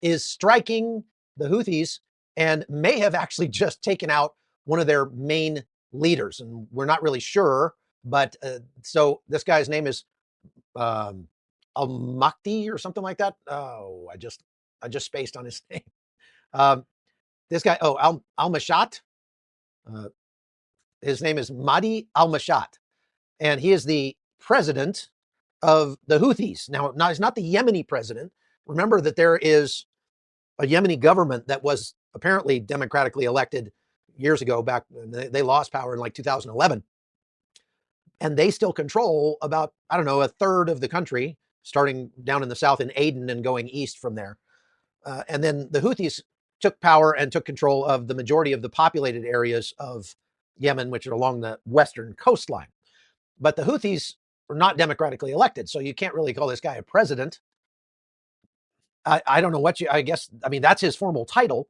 is striking the Houthis and may have actually just taken out one of their main leaders. And we're not really sure, but so this guy's name is al Mahdi or something like that. Oh, I just spaced on his name. This guy, al Mashat. His name is Mahdi al Mashat, and he is the president of the Houthis. Now, he's not the Yemeni president. Remember that there is a Yemeni government that was apparently democratically elected years ago. Back, they lost power in like 2011, and they still control about, I don't know, a third of the country, starting down in the south in Aden and going east from there. And then the Houthis took power and took control of the majority of the populated areas of Yemen, which are along the western coastline. But the Houthis are not democratically elected, so you can't really call this guy a president. I don't know what I mean, that's his formal title.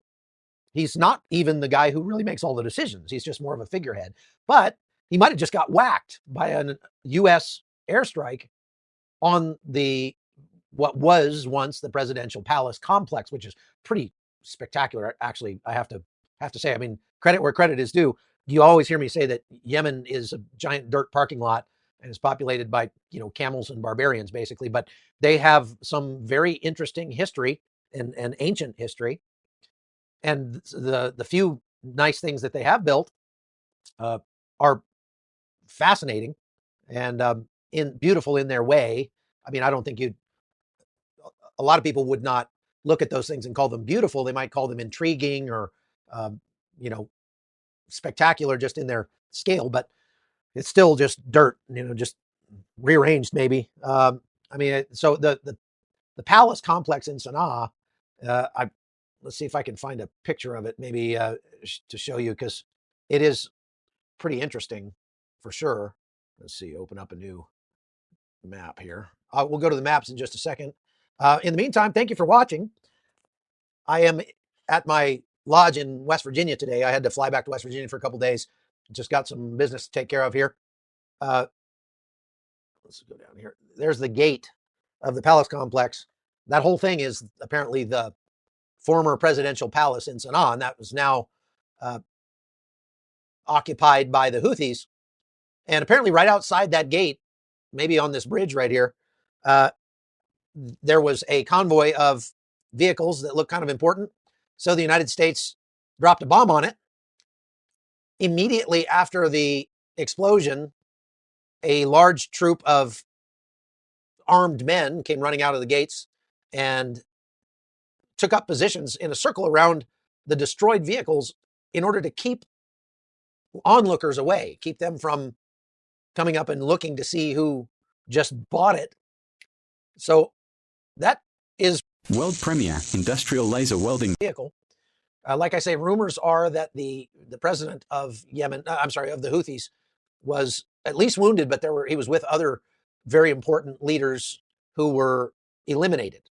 He's not even the guy who really makes all the decisions. He's just more of a figurehead. But he might have just got whacked by a U.S. airstrike on what was once the presidential palace complex, which is pretty spectacular. Actually, I have to say, I mean, credit where credit is due. You always hear me say that Yemen is a giant dirt parking lot and is populated by, camels and barbarians, basically. But they have some very interesting history and ancient history. And the few nice things that they have built are fascinating and beautiful in their way. I mean, I don't think a lot of people would not look at those things and call them beautiful. They might call them intriguing or, spectacular just in their scale, but it's still just dirt, just rearranged maybe. I mean, so the palace complex in Sanaa, let's see if I can find a picture of it maybe to show you, because it is pretty interesting for sure. Let's see, open up a new map here. We'll go to the maps in just a second. In the meantime, thank you for watching. I am at my lodge in West Virginia today. I had to fly back to West Virginia for a couple days. Just got some business to take care of here. Let's go down here. There's the gate of the palace complex. That whole thing is apparently the former presidential palace in Sanaa, and that was now occupied by the Houthis. And apparently right outside that gate, maybe on this bridge right here, there was a convoy of vehicles that looked kind of important. So the United States dropped a bomb on it. Immediately after the explosion, a large troop of armed men came running out of the gates and took up positions in a circle around the destroyed vehicles in order to keep onlookers away, keep them from coming up and looking to see who just bought it. So that is world premiere industrial laser welding vehicle. Like I say, rumors are that the president of Yemen, of the Houthis, was at least wounded, but he was with other very important leaders who were eliminated,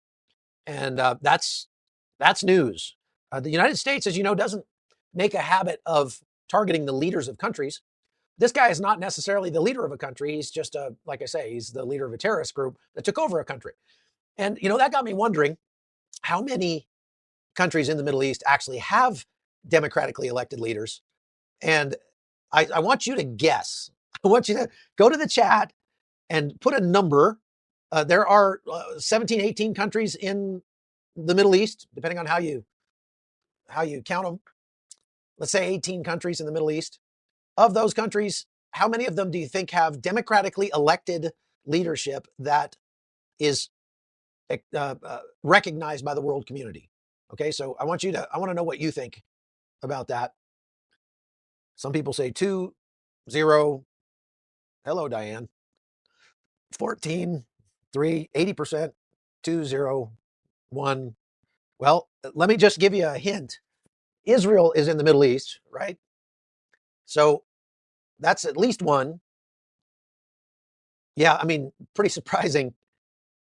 and that's news. The United States, as you know, doesn't make a habit of targeting the leaders of countries. This guy is not necessarily the leader of a country. He's just like I say, he's the leader of a terrorist group that took over a country. And, that got me wondering how many countries in the Middle East actually have democratically elected leaders. And I want you to guess. I want you to go to the chat and put a number. There are 17, 18 countries in the Middle East, depending on how you count them. Let's say 18 countries in the Middle East. Of those countries, how many of them do you think have democratically elected leadership that is recognized by the world community? Okay, so I want to know what you think about that. Some people say 2, 0. Hello, Diane. 14, 3, 80%, 2, 0, 1. Well, let me just give you a hint. Israel is in the Middle East, right? So that's at least one. Yeah, I mean, pretty surprising.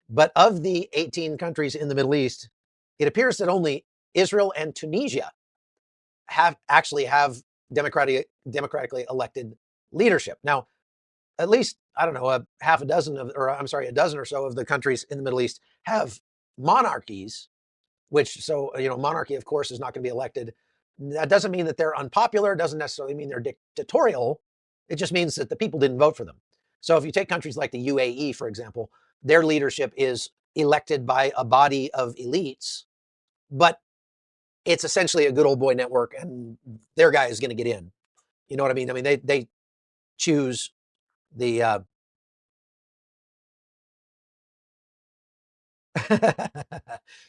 But of the 18 countries in the Middle East, it appears that only Israel and Tunisia have democratically elected leadership. Now, at least, I don't know, a dozen or so of the countries in the Middle East have monarchies, which, so, monarchy, of course, is not going to be elected. That doesn't mean that they're unpopular. It doesn't necessarily mean they're dictatorial. It just means that the people didn't vote for them. So if you take countries like the UAE, for example, their leadership is elected by a body of elites, but it's essentially a good old boy network, and their guy is going to get in. You know what I mean? I mean, they choose the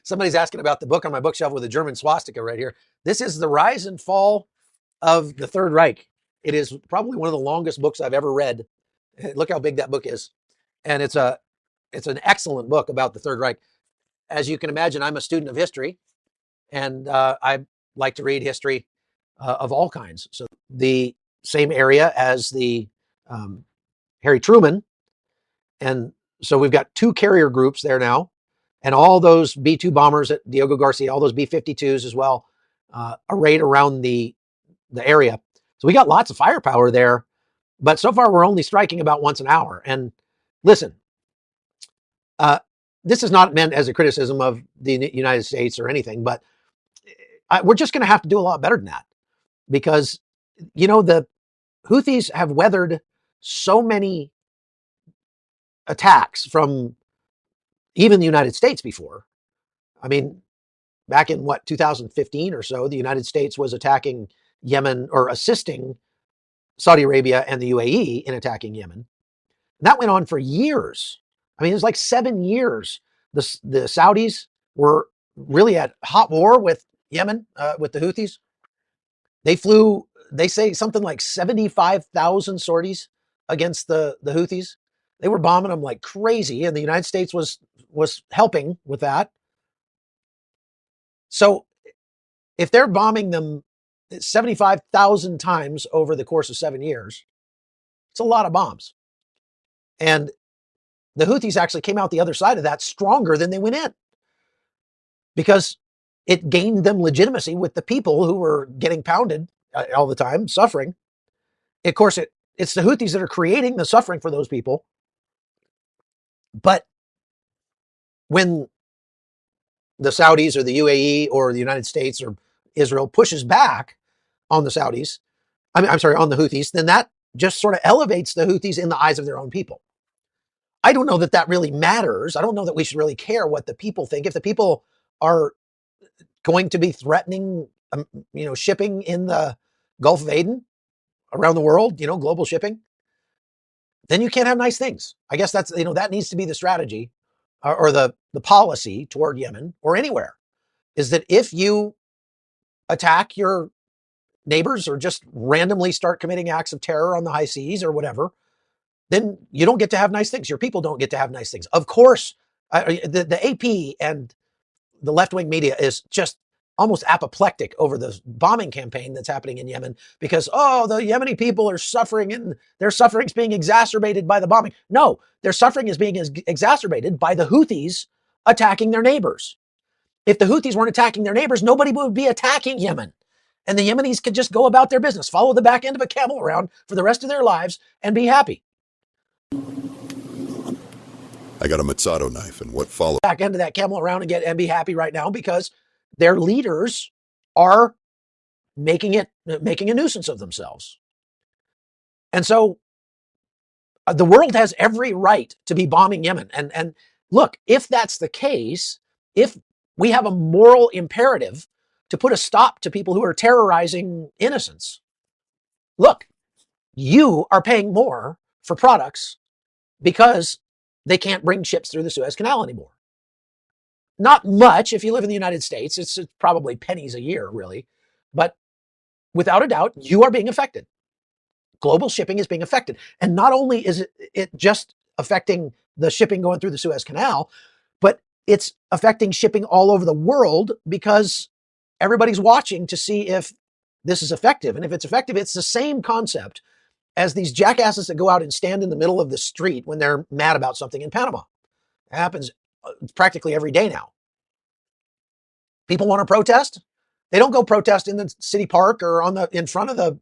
somebody's asking about the book on my bookshelf with a German swastika right here. This is The Rise and Fall of the Third Reich. It is probably one of the longest books I've ever read. Look how big that book is. And it's an excellent book about the Third Reich. As you can imagine, I'm a student of history, and I like to read history of all kinds. So the same area as the Harry Truman. And so we've got 2 carrier groups there now, and all those B-2 bombers at Diogo Garcia, all those B-52s as well, arrayed around the area. So we got lots of firepower there, but so far we're only striking about once an hour. And listen, this is not meant as a criticism of the United States or anything, but we're just going to have to do a lot better than that, because, the Houthis have weathered so many attacks from even the United States before. I mean, back in 2015 or so, the United States was attacking Yemen, or assisting Saudi Arabia and the UAE in attacking Yemen. And that went on for years. I mean, it was like 7 years. The Saudis were really at hot war with Yemen, with the Houthis. They say something like 75,000 sorties against the Houthis. They were bombing them like crazy, and the United States was helping with that. So if they're bombing them 75,000 times over the course of 7 years, it's a lot of bombs. And the Houthis actually came out the other side of that stronger than they went in, because it gained them legitimacy with the people who were getting pounded all the time, suffering. Of course, it's the Houthis that are creating the suffering for those people. But when the Saudis or the UAE or the United States or Israel pushes back on the Saudis, on the Houthis, then that just sort of elevates the Houthis in the eyes of their own people. I don't know that that really matters. I don't know that we should really care what the people think. If the people are going to be threatening, shipping in the Gulf of Aden around the world, global shipping, then you can't have nice things. I guess that's, that needs to be the strategy, or the policy toward Yemen or anywhere, is that if you attack your neighbors or just randomly start committing acts of terror on the high seas or whatever, then you don't get to have nice things. Your people don't get to have nice things. Of course, the AP and the left-wing media is just almost apoplectic over the bombing campaign that's happening in Yemen, because, the Yemeni people are suffering, and their suffering is being exacerbated by the bombing. No, their suffering is being exacerbated by the Houthis attacking their neighbors. If the Houthis weren't attacking their neighbors, nobody would be attacking Yemen. And the Yemenis could just go about their business, follow the back end of a camel around for the rest of their lives, and be happy. I got a Mazzato knife, and what followed? Back end of that camel around and be happy right now, because their leaders are making a nuisance of themselves. And so the world has every right to be bombing Yemen. And look, if that's the case, if we have a moral imperative to put a stop to people who are terrorizing innocents, look, you are paying more for products because they can't bring ships through the Suez Canal anymore. Not much. If you live in the United States, it's probably pennies a year, really. But without a doubt, you are being affected. Global shipping is being affected. And not only is it just affecting the shipping going through the Suez Canal, but it's affecting shipping all over the world, because everybody's watching to see if this is effective. And if it's effective, it's the same concept as these jackasses that go out and stand in the middle of the street when they're mad about something in Panama. It happens practically every day now. People want to protest. They don't go protest in the city park or in front of the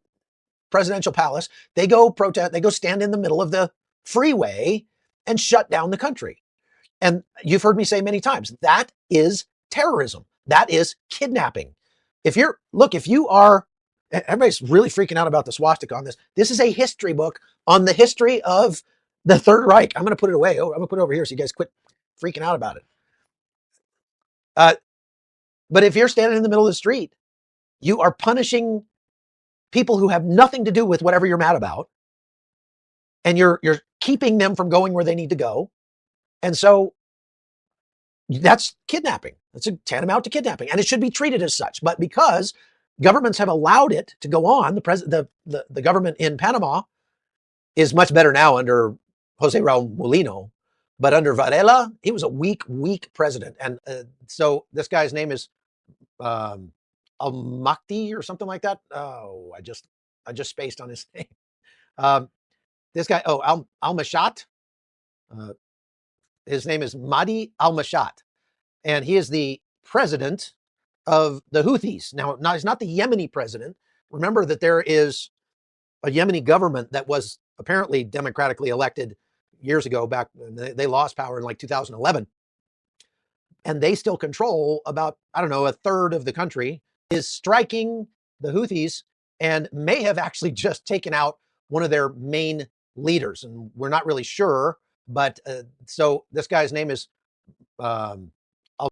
presidential palace. They go protest. They go stand in the middle of the freeway and shut down the country. And you've heard me say many times, that is terrorism. That is kidnapping. If you are, everybody's really freaking out about the swastika on this. This is a history book on the history of the Third Reich. I'm going to put it away. I'm going to put it over here so you guys quit freaking out about it. But if you're standing in the middle of the street, you are punishing people who have nothing to do with whatever you're mad about. And you're keeping them from going where they need to go. And so that's kidnapping. That's tantamount to kidnapping. And it should be treated as such. But because governments have allowed it to go on, the government in Panama is much better now under Jose Raul Molino. But under Varela, he was a weak president. And so this guy's name is al Mahdi or something like that. Oh, I just spaced on his name. This guy, al Mashat. His name is Mahdi al Mashat. And he is the president of the Houthis. Now, he's not the Yemeni president. Remember that there is a Yemeni government that was apparently democratically elected years ago. Back they lost power in like 2011. And they still control about, I don't know, a third of the country, is striking the Houthis and may have actually just taken out one of their main leaders. And we're not really sure. But so this guy's name is